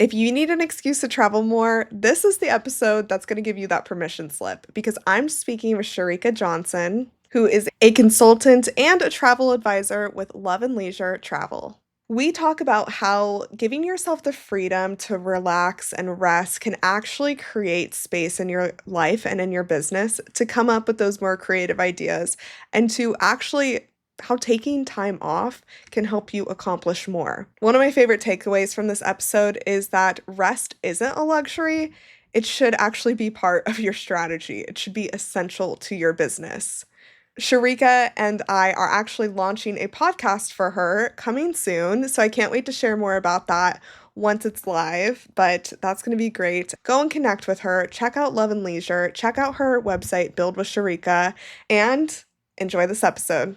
If you need an excuse to travel more, this is the episode that's going to give you that permission slip because I'm speaking with Chericka Johnson, who is a consultant and a travel advisor with Love and Leisure Travel. We talk about how giving yourself the freedom to relax and rest can actually create space in your life and in your business to come up with those more creative ideas and to actually how taking time off can help you accomplish more. One of my favorite takeaways from this episode is that rest isn't a luxury. It should actually be part of your strategy. It should be essential to your business. Chericka and I are actually launching a podcast for her coming soon, so I can't wait to share more about that once it's live, but that's going to be great. Go and connect with her, check out Love and Leisure, check out her website, Build with Chericka, and enjoy this episode.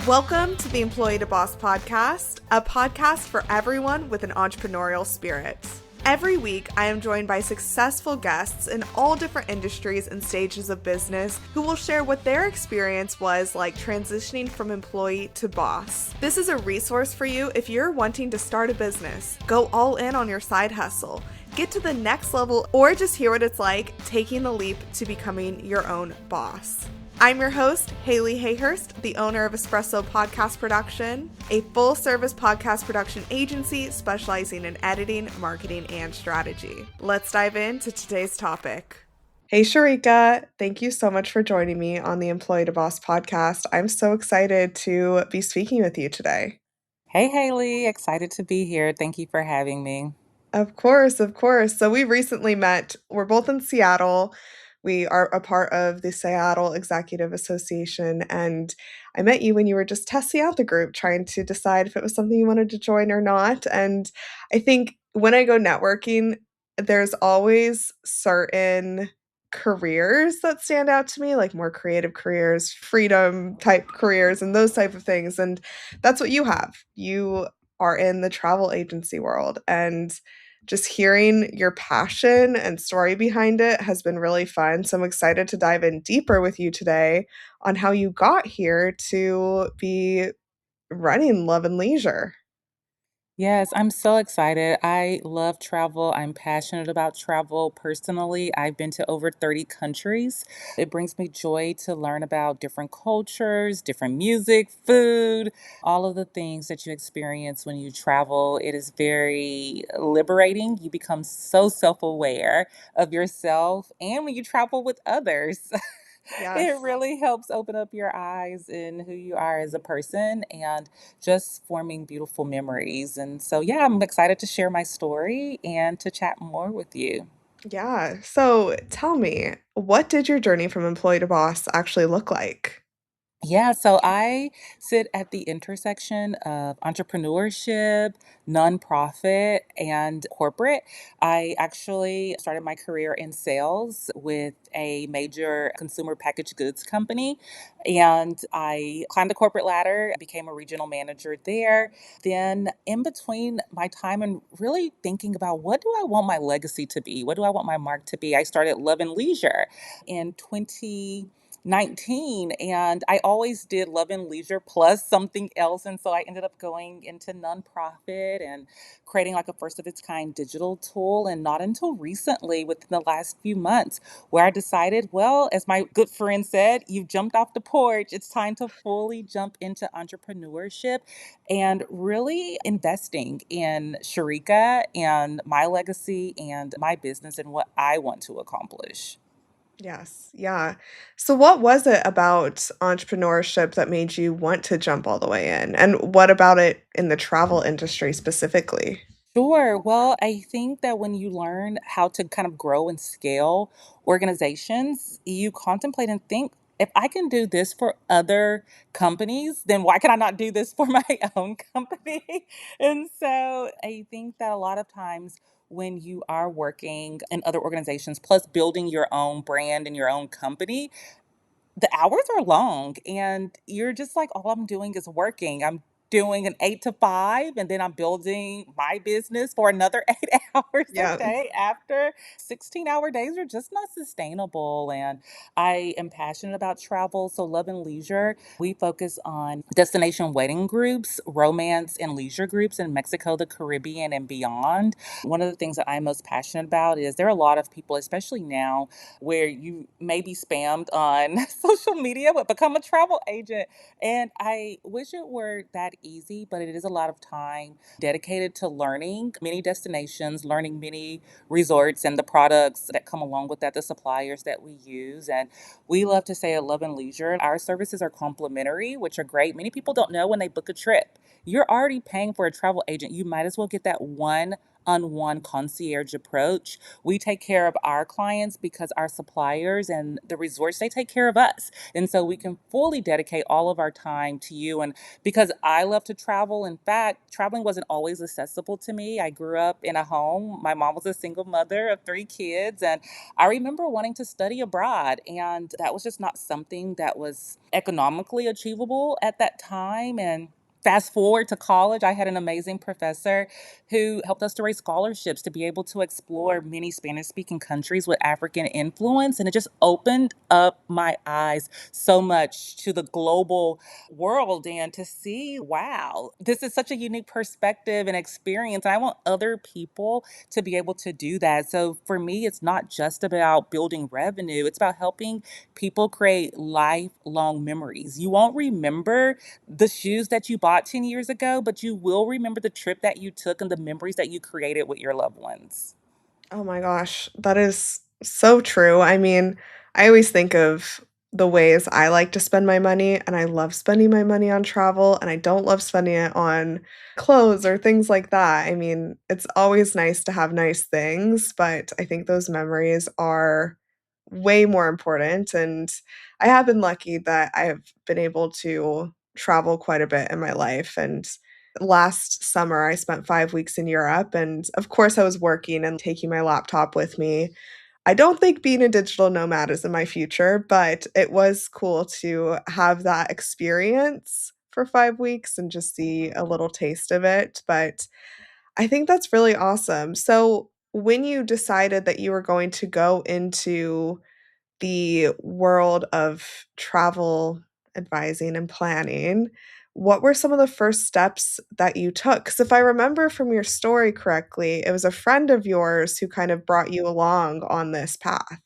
Welcome to the Employee to Boss podcast, a podcast for everyone with an entrepreneurial spirit. Every week, I am joined by successful guests in all different industries and stages of business who will share what their experience was like transitioning from employee to boss. This is a resource for you if you're wanting to start a business, go all in on your side hustle, get to the next level, or just hear what it's like taking the leap to becoming your own boss. I'm your host, Haley Hayhurst, the owner of Espresso Podcast Production, a full-service podcast production agency specializing in editing, marketing, and strategy. Let's dive into today's topic. Hey, Chericka, thank you so much for joining me on the Employee to Boss podcast. I'm so excited to be speaking with you today. Hey, Haley, excited to be here. Thank you for having me. Of course, of course. So we recently met. We're both in Seattle. We are a part of the Seattle Executive Association, and I met you when you were just testing out the group, trying to decide if it was something you wanted to join or not. And I think when I go networking, there's always certain careers that stand out to me, like more creative careers, freedom type careers, and those type of things. And that's what you have. You are in the travel agency world, and just hearing your passion and story behind it has been really fun. So I'm excited to dive in deeper with you today on how you got here to be running Love and Leisure. Yes, I'm so excited. I love travel. I'm passionate about travel personally. I've been to over 30 countries. It brings me joy to learn about different cultures, different music, food, all of the things that you experience when you travel. It is very liberating. You become so self aware of yourself and when you travel with others. It Yes. really helps open up your eyes in who you are as a person and just forming beautiful memories. And so, yeah, I'm excited to share my story and to chat more with you. Yeah. So tell me, what did your journey from employee to boss actually look like? Yeah, so I sit at the intersection of entrepreneurship, nonprofit, and corporate. I actually started my career in sales with a major consumer packaged goods company, and I climbed the corporate ladder, became a regional manager there. Then, in between my time and really thinking about what do I want my legacy to be? What do I want my mark to be? I started Love and Leisure in 2019, and I always did Love and Leisure plus something else, and so I ended up going into nonprofit and creating like a first of its kind digital tool. And not until recently, within the last few months, where I decided, well, as my good friend said, you've jumped off the porch, it's time to fully jump into entrepreneurship and really investing in Chericka and my legacy and my business and what I want to accomplish. Yes. Yeah. So what was it about entrepreneurship that made you want to jump all the way in? And what about it in the travel industry specifically? Sure. Well, I think that when you learn how to kind of grow and scale organizations, you contemplate and think, if I can do this for other companies, then why can I not do this for my own company? And so I think that a lot of times when you are working in other organizations, plus building your own brand and your own company, the hours are long and you're just like, all I'm doing is working. I'm doing an 8 to 5, and then I'm building my business for another 8 hours a Yeah. day after. 16-hour days are just not sustainable. And I am passionate about travel. So, Love and Leisure, we focus on destination wedding groups, romance and leisure groups in Mexico, the Caribbean, and beyond. One of the things that I'm most passionate about is there are a lot of people, especially now, where you may be spammed on social media, but become a travel agent. And I wish it were that easy, but it is a lot of time dedicated to learning many destinations, learning many resorts and the products that come along with that, the suppliers that we use. And we love to say at Love and Leisure, our services are complimentary, which are great. Many people don't know when they book a trip. You're already paying for a travel agent. You might as well get that one concierge approach. We take care of our clients because our suppliers and the resorts, they take care of us. And so we can fully dedicate all of our time to you. And because I love to travel, in fact, traveling wasn't always accessible to me. I grew up in a home. My mom was a single mother of 3 kids. And I remember wanting to study abroad. And that was just not something that was economically achievable at that time. And fast forward to college, I had an amazing professor who helped us to raise scholarships to be able to explore many Spanish speaking countries with African influence. And it just opened up my eyes so much to the global world and to see, wow, this is such a unique perspective and experience. And I want other people to be able to do that. So for me, it's not just about building revenue, it's about helping people create lifelong memories. You won't remember the shoes that you bought 10 years ago, but you will remember the trip that you took and the memories that you created with your loved ones. Oh my gosh, that is so true. I mean, I always think of the ways I like to spend my money, and I love spending my money on travel, and I don't love spending it on clothes or things like that. I mean, it's always nice to have nice things, but I think those memories are way more important. And I have been lucky that I have been able to travel quite a bit in my life. And last summer, I spent 5 weeks in Europe, and of course, I was working and taking my laptop with me. I don't think being a digital nomad is in my future, but it was cool to have that experience for 5 weeks and just see a little taste of it. But I think that's really awesome. So, when you decided that you were going to go into the world of travel advising and planning, what were some of the first steps that you took? Because if I remember from your story correctly, it was a friend of yours who kind of brought you along on this path.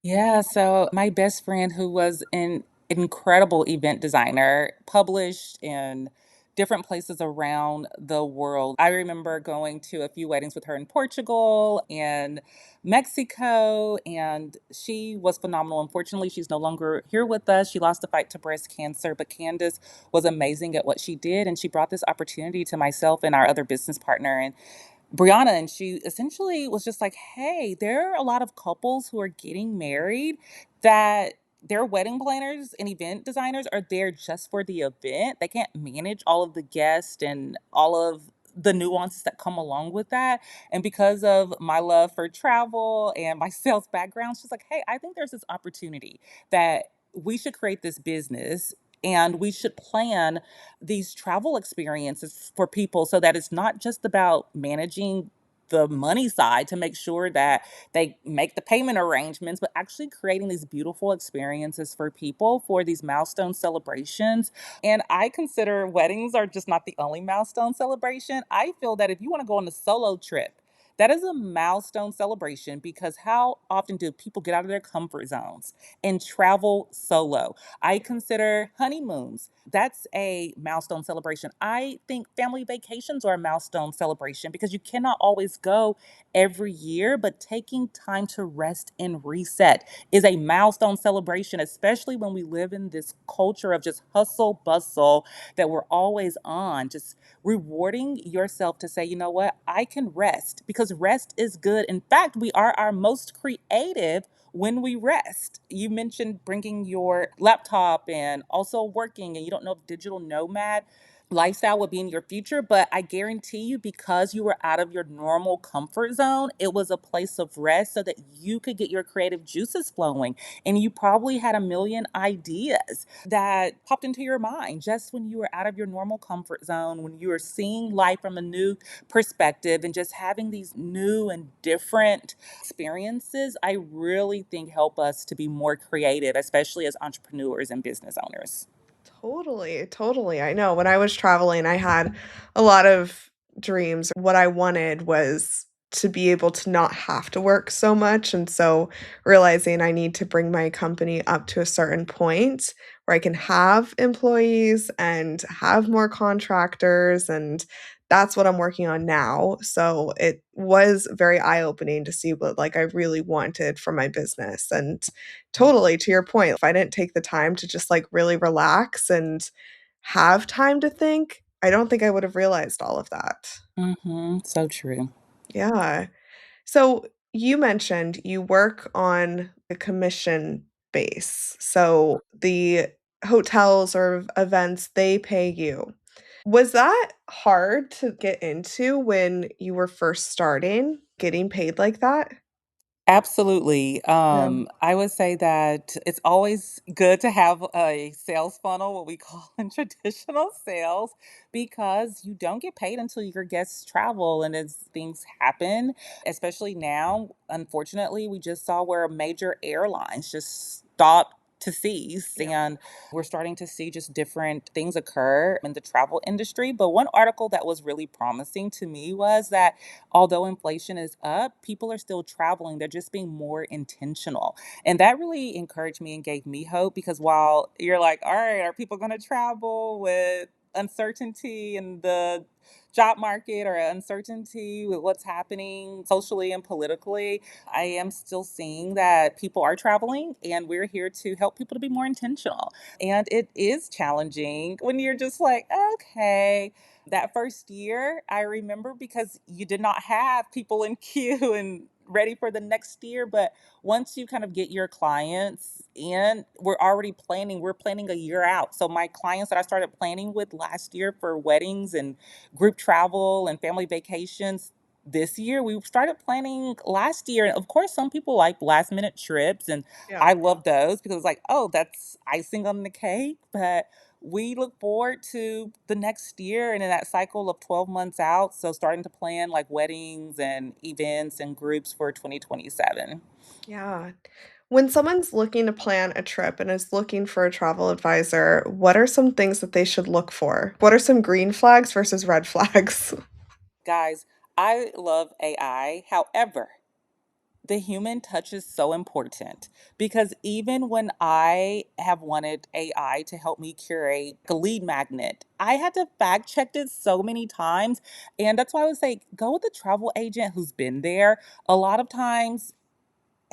Yeah, so my best friend, who was an incredible event designer, published in different places around the world. I remember going to a few weddings with her in Portugal and Mexico, and she was phenomenal. Unfortunately, she's no longer here with us. She lost the fight to breast cancer, but Candace was amazing at what she did, and she brought this opportunity to myself and our other business partner. And Brianna, and she essentially was just like, hey, there are a lot of couples who are getting married that their wedding planners and event designers are there just for the event. They can't manage all of the guests and all of the nuances that come along with that. And because of my love for travel and my sales background, she's like, hey, I think there's this opportunity that we should create this business and we should plan these travel experiences for people so that it's not just about managing the money side to make sure that they make the payment arrangements, but actually creating these beautiful experiences for people for these milestone celebrations. And I consider weddings are just not the only milestone celebration. I feel that if you want to go on a solo trip, that is a milestone celebration because how often do people get out of their comfort zones and travel solo? I consider honeymoons. That's a milestone celebration. I think family vacations are a milestone celebration because you cannot always go every year, but taking time to rest and reset is a milestone celebration, especially when we live in this culture of just hustle bustle that we're always on. Just rewarding yourself to say, you know what, I can rest because rest is good. In fact, we are our most creative when we rest. You mentioned bringing your laptop and also working, and you don't know if digital nomad. lifestyle would be in your future, but I guarantee you, because you were out of your normal comfort zone, it was a place of rest so that you could get your creative juices flowing. And you probably had a million ideas that popped into your mind just when you were out of your normal comfort zone, when you were seeing life from a new perspective and just having these new and different experiences. I really think help us to be more creative, especially as entrepreneurs and business owners. Totally, totally. I know when I was traveling, I had a lot of dreams. What I wanted was to be able to not have to work so much. And so realizing I need to bring my company up to a certain point where I can have employees and have more contractors. And that's what I'm working on now. So it was very eye-opening to see what like I really wanted for my business. And totally, to your point, if I didn't take the time to just, like, really relax and have time to think, I don't think I would have realized all of that. So true. Yeah. So, you mentioned you work on a commission base, so the hotels or events, they pay you. Was that hard to get into when you were first starting, getting paid like that? Absolutely. Yeah. I would say that it's always good to have a sales funnel, what we call in traditional sales, because you don't get paid until your guests travel and as things happen, especially now. Unfortunately, we just saw where major airlines just stopped to cease, Yeah. and we're starting to see just different things occur in the travel industry. But one article that was really promising to me was that although inflation is up, people are still traveling. They're just being more intentional. And that really encouraged me and gave me hope, because while you're like, all right, are people going to travel with uncertainty in the job market or uncertainty with what's happening socially and politically, I am still seeing that people are traveling, and we're here to help people to be more intentional. And it is challenging when you're just like, okay, that first year, I remember, because you did not have people in queue and ready for the next year. But once you kind of get your clients in, we're already planning. We're planning a year out. So my clients that I started planning with last year for weddings and group travel and family vacations, this year we started planning last year. And of course, some people like last minute trips, and Yeah. I love those because it's like, oh, that's icing on the cake. But we look forward to the next year and in that cycle of 12 months out. So starting to plan like weddings and events and groups for 2027. Yeah. When someone's looking to plan a trip and is looking for a travel advisor, what are some things that they should look for? What are some green flags versus red flags? Guys, I love AI. However, the human touch is so important, because even when I have wanted AI to help me curate a lead magnet, I had to fact check it so many times. And that's why I would say go with a travel agent who's been there. A lot of times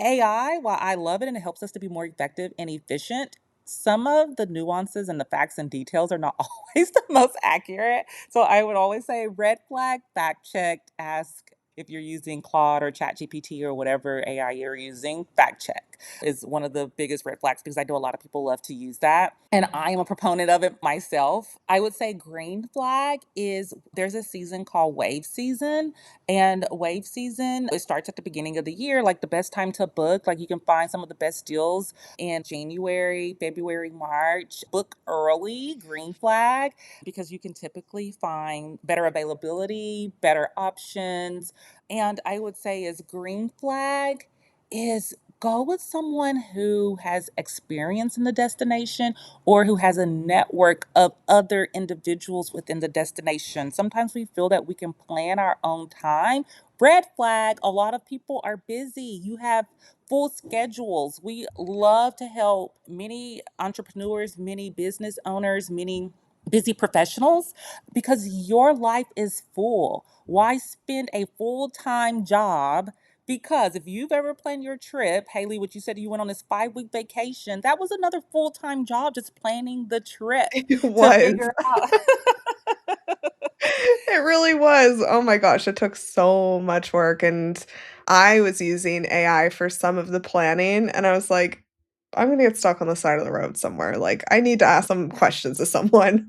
AI, while I love it and it helps us to be more effective and efficient, some of the nuances and the facts and details are not always the most accurate. So I would always say red flag, fact checked, ask if you're using Claude or ChatGPT or whatever AI you're using, fact check is one of the biggest red flags, because I know a lot of people love to use that. And I am a proponent of it myself. I would say green flag is there's a season called wave season, and wave season, it starts at the beginning of the year, like the best time to book. Like you can find some of the best deals in January, February, March. Book early, green flag, because you can typically find better availability, better options. And I would say is green flag is go with someone who has experience in the destination or who has a network of other individuals within the destination. Sometimes we feel that we can plan our own time. Red flag, a lot of people are busy. You have full schedules. We love to help many entrepreneurs, many business owners, many busy professionals, because your life is full. Why spend a full time job? Because if you've ever planned your trip, Haley, what you said you went on this 5 week vacation, that was another full time job just planning the trip It to was. figure out. It really was. Oh my gosh, it took so much work, and I was using AI for some of the planning, and I was like, "I'm gonna get stuck on the side of the road somewhere, like, I need to ask some questions to someone."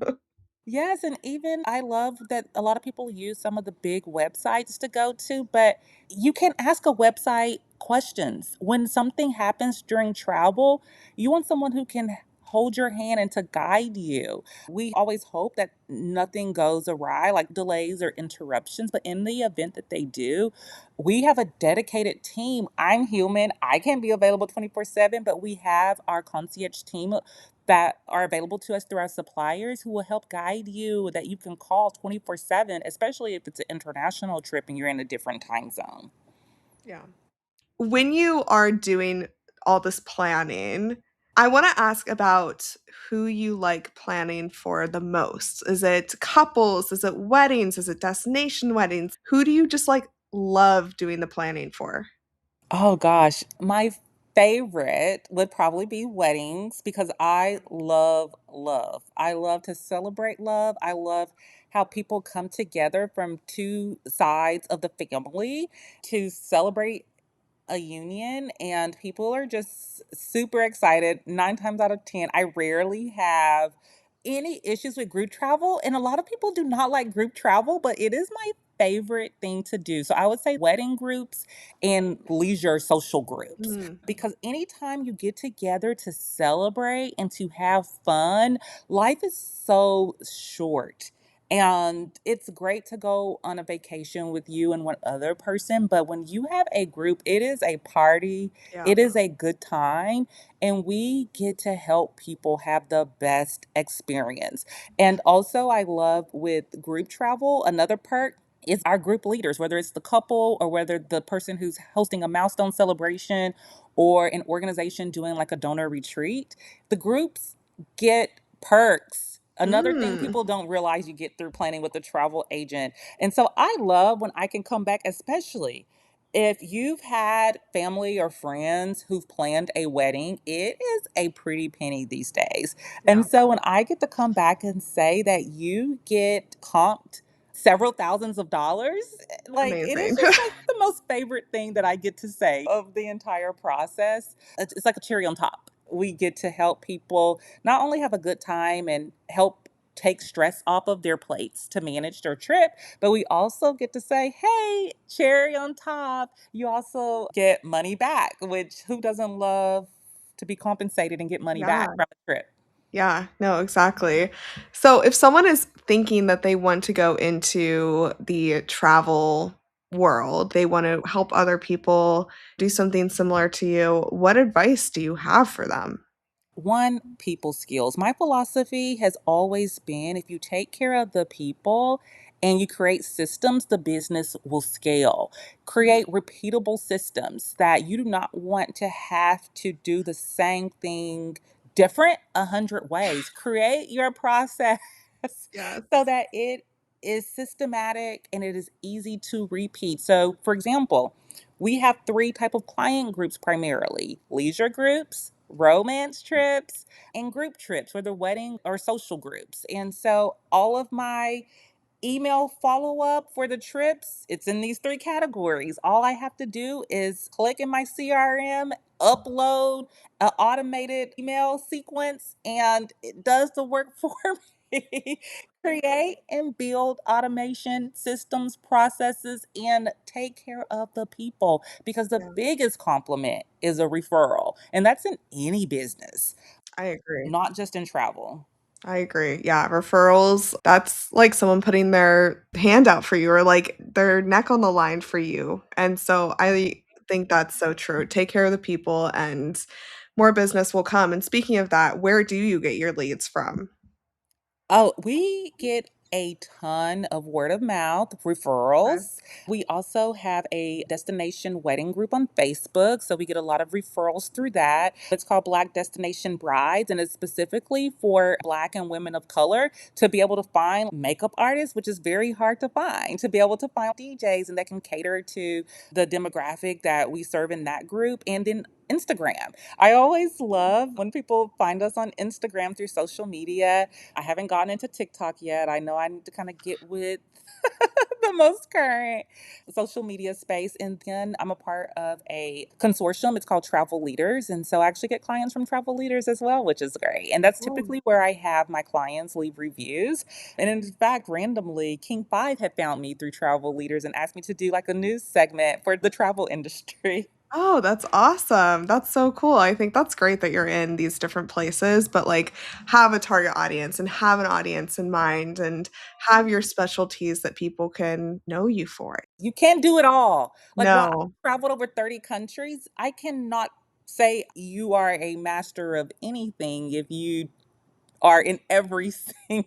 Yes, and even I love that a lot of people use some of the big websites to go to, but you can ask a website questions. When something happens during travel, you want someone who can hold your hand and to guide you. We always hope that nothing goes awry, like delays or interruptions, but in the event that they do, we have a dedicated team. I'm human, I can't be available 24/7, but we have our concierge team that are available to us through our suppliers who will help guide you that you can call 24/7, especially if it's an international trip and you're in a different time zone. Yeah. When you are doing all this planning, I want to ask about who you like planning for the most. Is it couples? Is it weddings? Is it destination weddings? Who do you just like love doing the planning for? Oh gosh, my favorite would probably be weddings because I love love. I love to celebrate love. I love how people come together from two sides of the family to celebrate a union, and people are just super excited. 9 times out of 10, I rarely have any issues with group travel, and a lot of people do not like group travel, but it is my favorite thing to do. So I would say wedding groups and leisure social groups, Mm, because anytime you get together to celebrate and to have fun, life is so short. And it's great to go on a vacation with you and one other person, but when you have a group, it is a party, yeah. it is a good time, and we get to help people have the best experience. And also, I love with group travel, another perk is our group leaders, whether it's the couple or whether the person who's hosting a milestone celebration or an organization doing like a donor retreat, the groups get perks. Another thing Mm, people don't realize you get through planning with a travel agent. And so I love when I can come back, especially if you've had family or friends who've planned a wedding, it is a pretty penny these days. yeah. And so when I get to come back and say that you get comped several thousands of dollars, like it is Amazing. just like the most favorite thing that I get to say of the entire process. It's like a cherry on top. We get to help people not only have a good time and help take stress off of their plates to manage their trip, but we also get to say, hey, cherry on top, you also get money back, which who doesn't love to be compensated and get money back Yeah. from a trip? Yeah, no, exactly. So if someone is thinking that they want to go into the travel world, they want to help other people do something similar to you, what advice do you have for them? One, people skills. My philosophy has always been if you take care of the people and you create systems, the business will scale. Create repeatable systems that you do not want to have to do the same thing different 100 ways. Create your process Yes. so that it is systematic and it is easy to repeat. So, for example, we have three type of client groups primarily: leisure groups, romance trips, and group trips, whether wedding or social groups. And so all of my email follow up for the trips, it's in these three categories. All I have to do is click in my CRM, upload an automated email sequence, and it does the work for me. Create and build automation systems, processes, and take care of the people because the Yeah, biggest compliment is a referral. And that's in any business, I agree. not just in travel. I agree. Yeah, referrals, that's like someone putting their hand out for you or like their neck on the line for you. And so I think that's so true. Take care of the people and more business will come. And speaking of that, where do you get your leads from? Oh, we get a ton of word of mouth Okay. referrals. We also have a destination wedding group on Facebook, so we get a lot of referrals through that. It's called Black Destination Brides, and it's specifically for Black and women of color to be able to find makeup artists, which is very hard to find, to be able to find DJs and that can cater to the demographic that we serve in that group, and then Instagram. I always love when people find us on Instagram through social media. I haven't gotten into TikTok yet. I know I need to kind of get with the most current social media space. And then I'm a part of a consortium. It's called Travel Leaders. And so I actually get clients from Travel Leaders as well, which is great. And that's Oh. typically where I have my clients leave reviews. And in fact, randomly, King 5 had found me through Travel Leaders and asked me to do like a news segment for the travel industry. Oh, that's awesome. That's so cool. I think that's great that you're in these different places, but like have a target audience and have an audience in mind and have your specialties that people can know you for. You can't do it all. Like, while No. I traveled over 30 countries, I cannot say you are a master of anything if you are in every single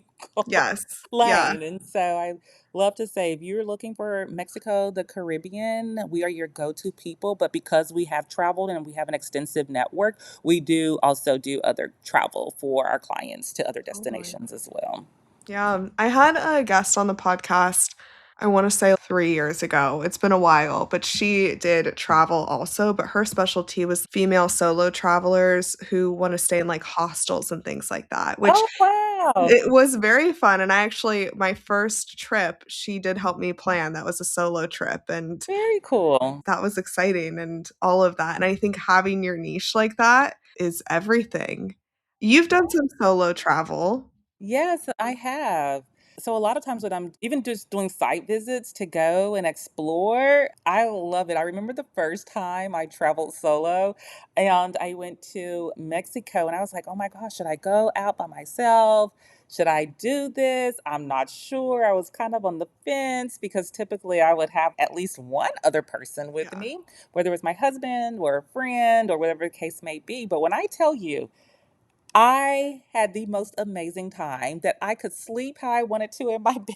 Yes. Yeah. lane. And so I love to say if you're looking for Mexico, the Caribbean, we are your go-to people. But because we have traveled and we have an extensive network, we do also do other travel for our clients to other Totally. destinations as well. Yeah, I had a guest on the podcast, I wanna say 3 years ago. It's been a while, but she did travel also, but her specialty was female solo travelers who wanna stay in, like, hostels and things like that, which Oh, wow. it was very fun, and I actually my first trip, she did help me plan, that was a solo trip, and Very cool. that was exciting and all of that, and I think having your niche like that is everything. You've done some solo travel. Yes, I have. So a lot of times when I'm even just doing site visits to go and explore, I love it. I remember the first time I traveled solo and I went to Mexico and I was like, "Oh my gosh, should I go out by myself? Should I do this? I'm not sure." I was kind of on the fence because typically I would have at least one other person with Yeah, me, whether it was my husband or a friend or whatever the case may be. But when I tell you, I had the most amazing time that I could sleep how I wanted to in my bed.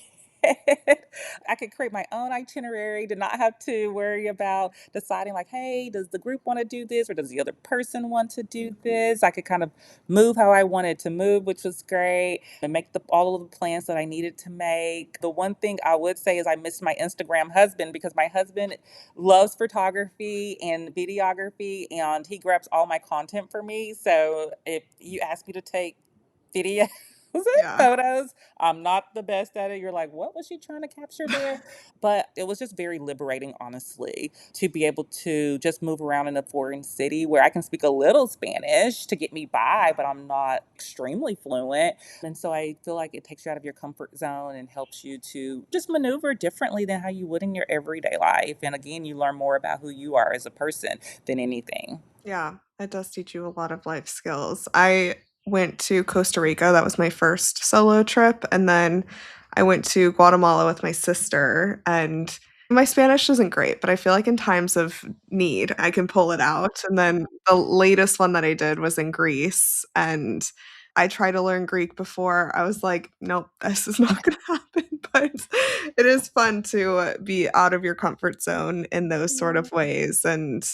I could create my own itinerary, did not have to worry about deciding like, "Hey, does the group wanna do this or does the other person want to do this?" I could kind of move how I wanted to move, which was great, and make all of the plans that I needed to make. The one thing I would say is I missed my Instagram husband because my husband loves photography and videography, and he grabs all my content for me. So if you ask me to take videos and yeah, photos, I'm not the best at it. You're like, what was she trying to capture there? But it was just very liberating, honestly, to be able to just move around in a foreign city where I can speak a little Spanish to get me by, yeah, but I'm not extremely fluent. And so I feel like it takes you out of your comfort zone and helps you to just maneuver differently than how you would in your everyday life. And again, you learn more about who you are as a person than anything. yeah, it does teach you a lot of life skills. I went to Costa Rica, that was my first solo trip, and then I went to Guatemala with my sister, and my Spanish isn't great, but I feel like in times of need, I can pull it out, and then the latest one that I did was in Greece, and I tried to learn Greek before, I was like, "Nope, this is not gonna happen," but it is fun to be out of your comfort zone in those sort of ways, and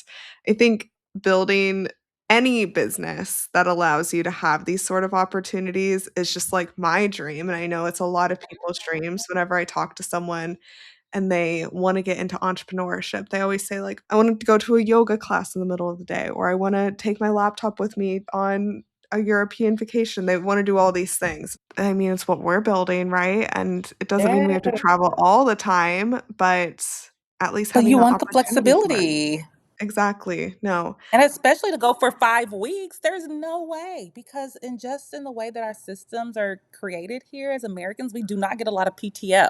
I think building any business that allows you to have these sort of opportunities is just like my dream, and I know it's a lot of people's dreams whenever I talk to someone and they wanna get into entrepreneurship. They always say like, "I want to go to a yoga class in the middle of the day," or, "I wanna take my laptop with me on a European vacation." They wanna do all these things. I mean, it's what we're building, right? And it doesn't mean we have to Yeah. travel all the time, but at least But having you that want the opportunity for it. flexibility. Exactly. No. And especially to go for 5 weeks, there's no way because in the way that our systems are created here as Americans, we do not get a lot of PTO.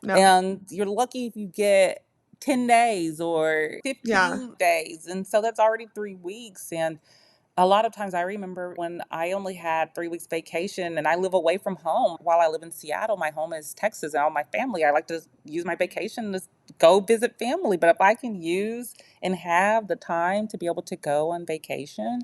No. And you're lucky if you get 10 days or Yeah. 15 days. And so that's already 3 weeks. And a lot of times I remember when I only had 3 weeks vacation and I live away from home. While I live in Seattle, my home is Texas and all my family. I like to use my vacation to go visit family. But if I can use and have the time to be able to go on vacation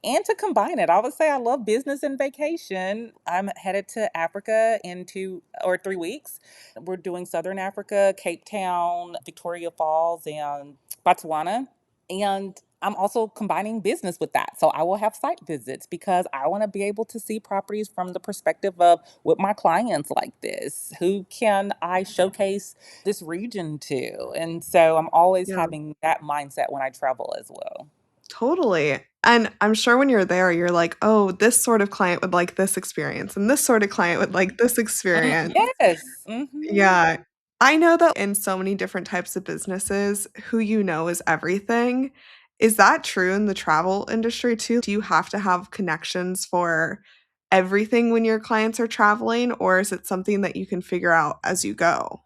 and to combine it, I would say I love business and vacation. I'm headed to Africa in 2 or 3 weeks. We're doing Southern Africa, Cape Town, Victoria Falls, and Botswana. And I'm also combining business with that. So I will have site visits because I want to be able to see properties from the perspective of with my clients like this. Who can I showcase this region to? And so I'm always Yeah. having that mindset when I travel as well. Totally. And I'm sure when you're there, you're like, "Oh, this sort of client would like this experience, and this sort of client would like this experience." Yes. Mhm. Yeah. I know that in so many different types of businesses, who you know is everything. Is that true in the travel industry too? Do you have to have connections for everything when your clients are traveling, or is it something that you can figure out as you go?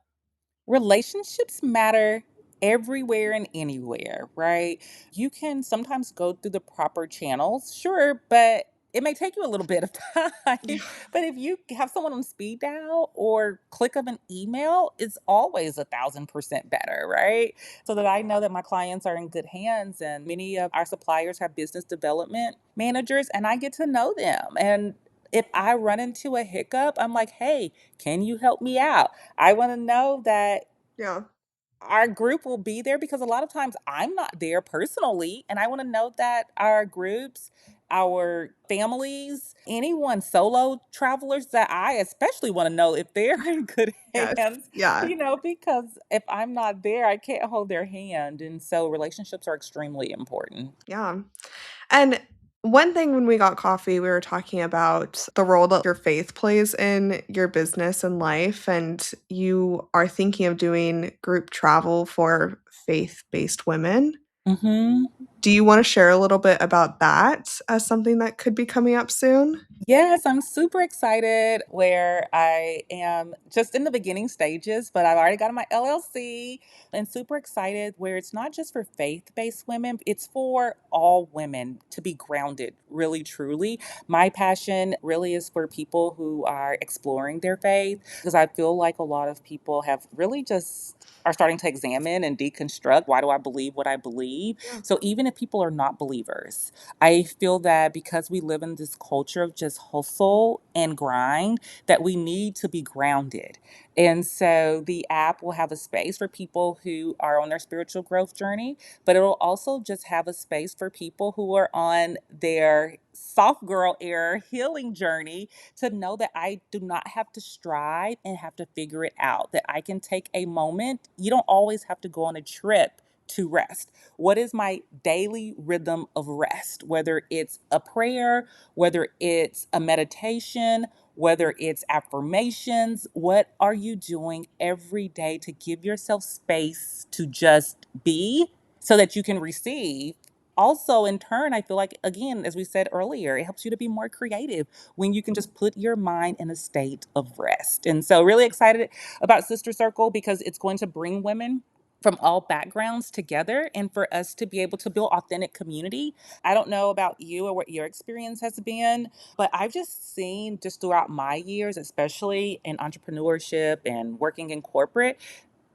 Relationships matter everywhere and anywhere, right? You can sometimes go through the proper channels, sure, but it may take you a little bit of time. Yeah. But if you have someone on speed dial or click of an email, it's always 1,000% better, right? So that I know that my clients are in good hands, and many of our suppliers have business development managers, and I get to know them. And if I run into a hiccup, I'm like, hey, can you help me out? I wanna know that Yeah. our group will be there because a lot of times I'm not there personally, and I wanna know that our groups, our families, anyone solo travelers that I especially wanna know if they're in good Yes. hands, Yeah. because if I'm not there, I can't hold their hand, and so relationships are extremely important. Yeah. And one thing when we got coffee, we were talking about the role that your faith plays in your business and life, and you are thinking of doing group travel for faith-based women. Mhm. Do you wanna share a little bit about that as something that could be coming up soon? Yes, I'm super excited where I am just in the beginning stages, but I've already got my LLC and super excited where it's not just for faith based women, it's for all women to be grounded, really, truly. My passion really is for people who are exploring their faith because I feel like a lot of people have really just are starting to examine and deconstruct why do I believe what I believe. Yeah. So even if people are not believers, I feel that because we live in this culture of just hustle and grind, that we need to be grounded. And so the app will have a space for people who are on their spiritual growth journey, but it'll also just have a space for people who are on their soft girl era healing journey to know that I do not have to strive and have to figure it out, that I can take a moment. You don't always have to go on a trip to rest. What is my daily rhythm of rest? Whether it's a prayer, whether it's a meditation, whether it's affirmations, what are you doing every day to give yourself space to just be so that you can receive? Also, in turn, I feel like, again, as we said earlier, it helps you to be more creative when you can just put your mind in a state of rest. And so, really excited about Sister Circle because it's going to bring women from all backgrounds together and for us to be able to build authentic community. I don't know about you or what your experience has been, but I've just seen just throughout my years, especially in entrepreneurship and working in corporate,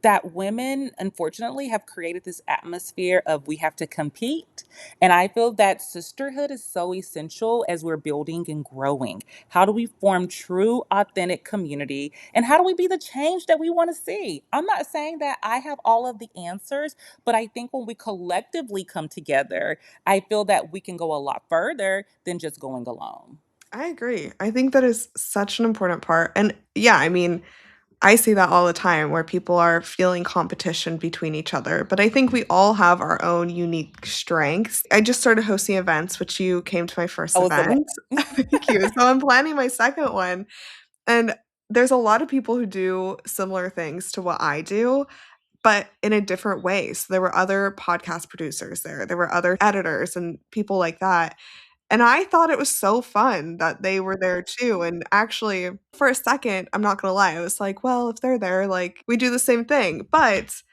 that women unfortunately have created this atmosphere of we have to compete. And I feel that sisterhood is so essential as we're building and growing. How do we form true, authentic community? And how do we be the change that we want to see? I'm not saying that I have all of the answers, but I think when we collectively come together, I feel that we can go a lot further than just going alone. I agree. I think that is such an important part, and yeah, I mean, I see that all the time where people are feeling competition between each other, but I think we all have our own unique strengths. I just started hosting events, which you came to my I first was aware. event. Thank you. So I'm planning my second one, and there's a lot of people who do similar things to what I do, but in a different way. So there were other podcast producers there. There were other editors and people like that. And I thought it was so fun that they were there too, and actually, for a second, I'm not gonna lie, I was like, "Well, if they're there, like, we do the same thing," but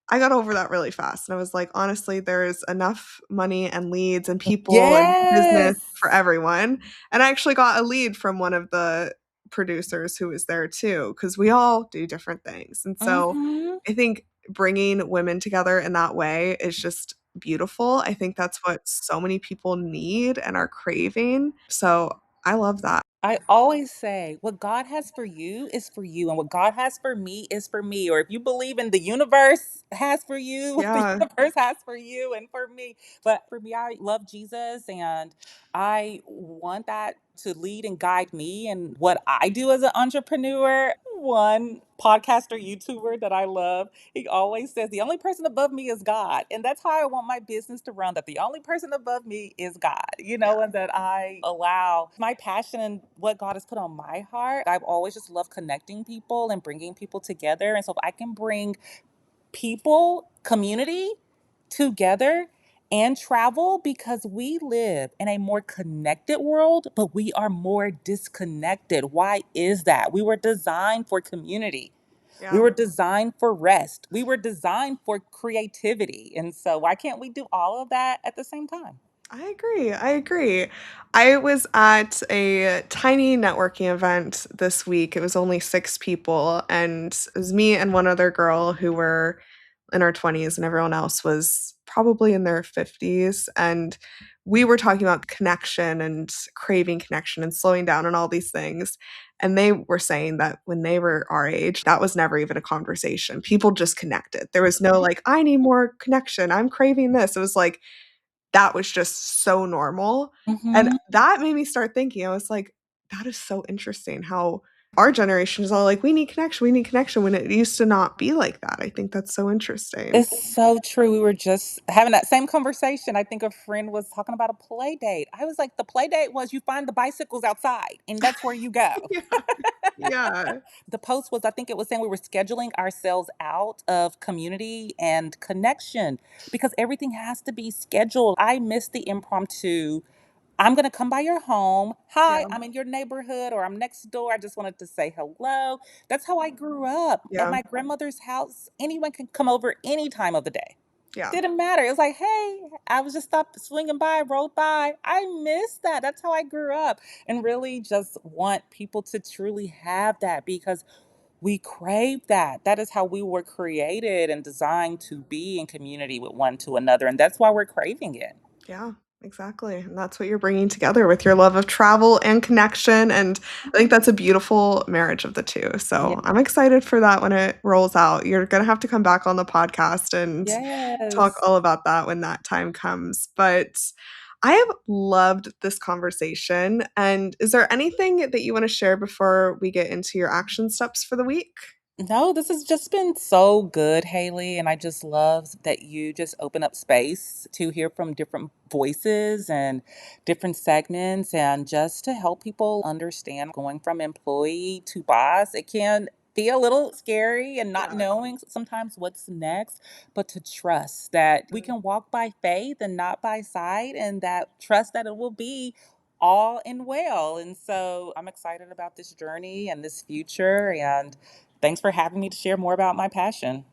I got over that really fast, and I was like, "Honestly, there's enough money and leads and people and business for Yes. everyone," and I actually got a lead from one of the producers who was there too, because we all do different things, and so Mhm. I think bringing women together in that way is just beautiful. I think that's what so many people need and are craving, so I love that. I always say, what God has for you is for you, and what God has for me is for me. Or if you believe in the universe has for you, what the Yeah. universe has for you and for me. But for me, I love Jesus, and I want that to lead and guide me and what I do as an entrepreneur. one podcaster YouTuber that I love, he always says the only person above me is God. And that's how I want my business to run, that the only person above me is God, Yeah. and that I allow my passion and what God has put on my heart. I've always just loved connecting people and bringing people together. And so if I can bring people, community together and travel, because we live in a more connected world, but we are more disconnected. Why is that? We were designed for community. We Yeah. were designed for rest. We were designed for creativity. And so why can't we do all of that at the same time? I agree. I agree. I was at a tiny networking event this week. It was only 6 people, and it was me and one other girl who were in our 20s, and everyone else was probably in their 50s. And we were talking about connection and craving connection and slowing down and all these things. And they were saying that when they were our age, that was never even a conversation. People just connected. There was no like, I need more connection. I'm craving this. It was like, that was just so normal, and Hmm. that made me start thinking, I was like, "That is so interesting how our generation is all like, we need connection,' when it used to not be like that." I think that's so interesting. It's so true. We were just having that same conversation. I think a friend was talking about a play date. I was like, the play date was you find the bicycles outside and that's where you go. Yeah, yeah, The post was, I think it was saying we were scheduling ourselves out of community and connection because everything has to be scheduled. I miss the impromptu. I'm going to come by your home. Hi, yeah, I'm in your neighborhood or I'm next door. I just wanted to say hello. That's how I grew up. At yeah, my grandmother's house, anyone can come over any time of the day. yeah, Didn't matter. It was like, hey, I was just stopped swinging by, rolled by. I miss that. That's how I grew up. And really just want people to truly have that because we crave that. That is how we were created and designed to be in community with one to another. And that's why we're craving it. yeah, exactly, and that's what you're bringing together with your love of travel and connection, and I think that's a beautiful marriage of the 2, Yeah. so I'm excited for that when it rolls out. You're gonna have to come back on the podcast and talk Yes. all about that when that time comes. But I have loved this conversation. And is there anything that you want to share before we get into your action steps for the week? No, this has just been so good, Haley. And I just love that you just open up space to hear from different voices and different segments, and just to help people understand going from employee to boss. It can be a little scary and not Yeah. knowing sometimes what's next, but to trust that we can walk by faith and not by sight, and that trust that it will be all in well. And so I'm excited about this journey and this future. And thanks for having me to share more about my passion.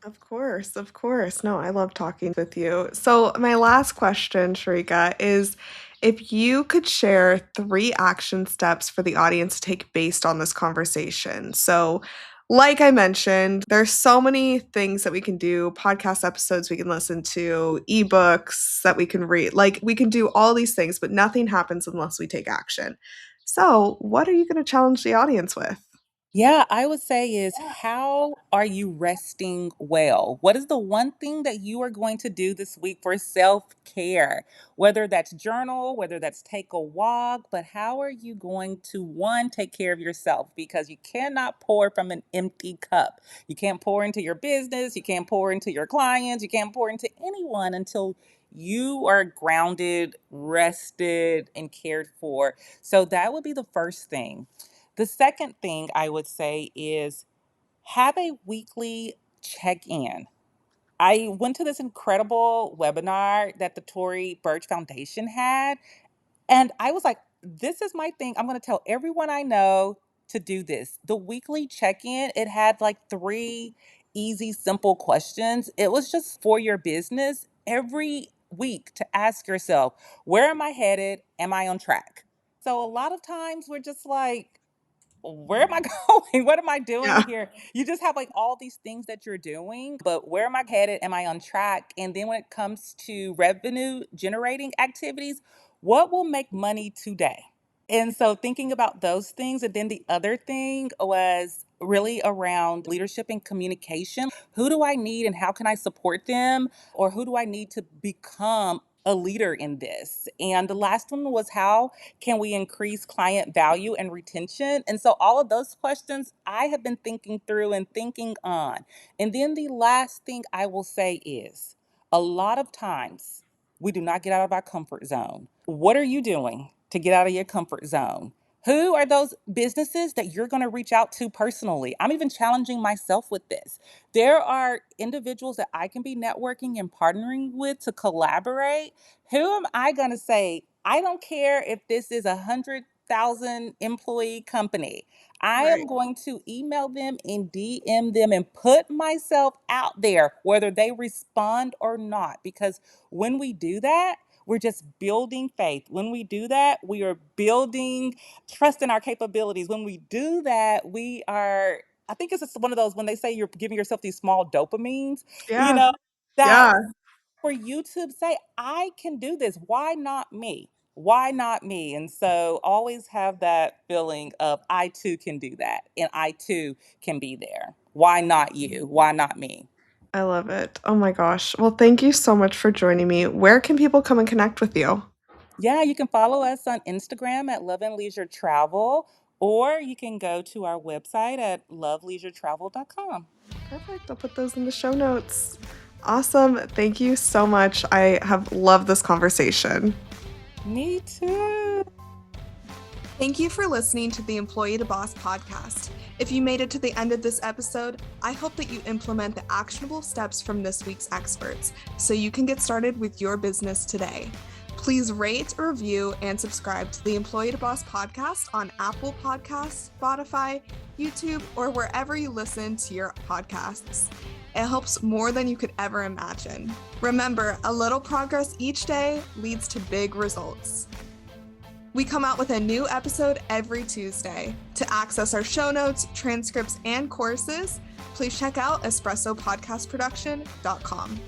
Of course, of course. No, I love talking with you. So, my last question, Sharika, is if you could share 3 action steps for the audience to take based on this conversation. So, like I mentioned, there's so many things that we can do, podcast episodes we can listen to, ebooks that we can read. Like, we can do all these things, but nothing happens unless we take action. So, what are you going to challenge the audience with? Yeah, I would say is how are you resting well? What is the one thing that you are going to do this week for self-care? Whether that's journal, whether that's take a walk, but how are you going to one take care of yourself, because you cannot pour from an empty cup. You can't pour into your business, you can't pour into your clients, you can't pour into anyone until you are grounded, rested, and cared for. So that would be the first thing. The second thing I would say is have a weekly check in. I went to this incredible webinar that the Tory Burch Foundation had, and I was like, this is my thing. I'm going to tell everyone I know to do this. The weekly check in, it had like 3 easy, simple questions. It was just for your business every week to ask yourself, where am I headed? Am I on track? So a lot of times we're just like, where am I going? What am I doing Yeah. here? You just have like all these things that you're doing, but where am I headed? Am I on track? And then when it comes to revenue generating activities, what will make money today? And so thinking about those things. And then the other thing was really around leadership and communication. Who do I need and how can I support them? Or who do I need to become a leader in this? And the last one was, how can we increase client value and retention? And so all of those questions I have been thinking through and thinking on. And then the last thing I will say is, a lot of times we do not get out of our comfort zone. What are you doing to get out of your comfort zone? Who are those businesses that you're going to reach out to personally? I'm even challenging myself with this. There are individuals that I can be networking and partnering with to collaborate. Who am I going to say, I don't care if this is 100,000 employee company. I am Right. going to email them and DM them and put myself out there, whether they respond or not. Because when we do that, we're just building faith. When we do that, we are building trust in our capabilities. When we do that, we are, I think it's just one of those, when they say you're giving yourself these small dopamines, you Yeah. know, that Yeah. for you to say, I can do this. Why not me? Why not me? And so always have that feeling of, I too can do that. And I too can be there. Why not you? Why not me? I love it. Oh my gosh. Well, thank you so much for joining me. Where can people come and connect with you? Yeah, you can follow us on Instagram at Love and Leisure Travel, or you can go to our website at loveleisuretravel.com. Perfect. I'll put those in the show notes. Awesome. Thank you so much. I have loved this conversation. Me too. Thank you for listening to the Employee to Boss podcast. If you made it to the end of this episode, I hope that you implement the actionable steps from this week's experts so you can get started with your business today. Please rate, review, and subscribe to the Employee to Boss podcast on Apple Podcasts, Spotify, YouTube, or wherever you listen to your podcasts. It helps more than you could ever imagine. Remember, a little progress each day leads to big results. We come out with a new episode every Tuesday. To access our show notes, transcripts, and courses, please check out espressopodcastproduction.com.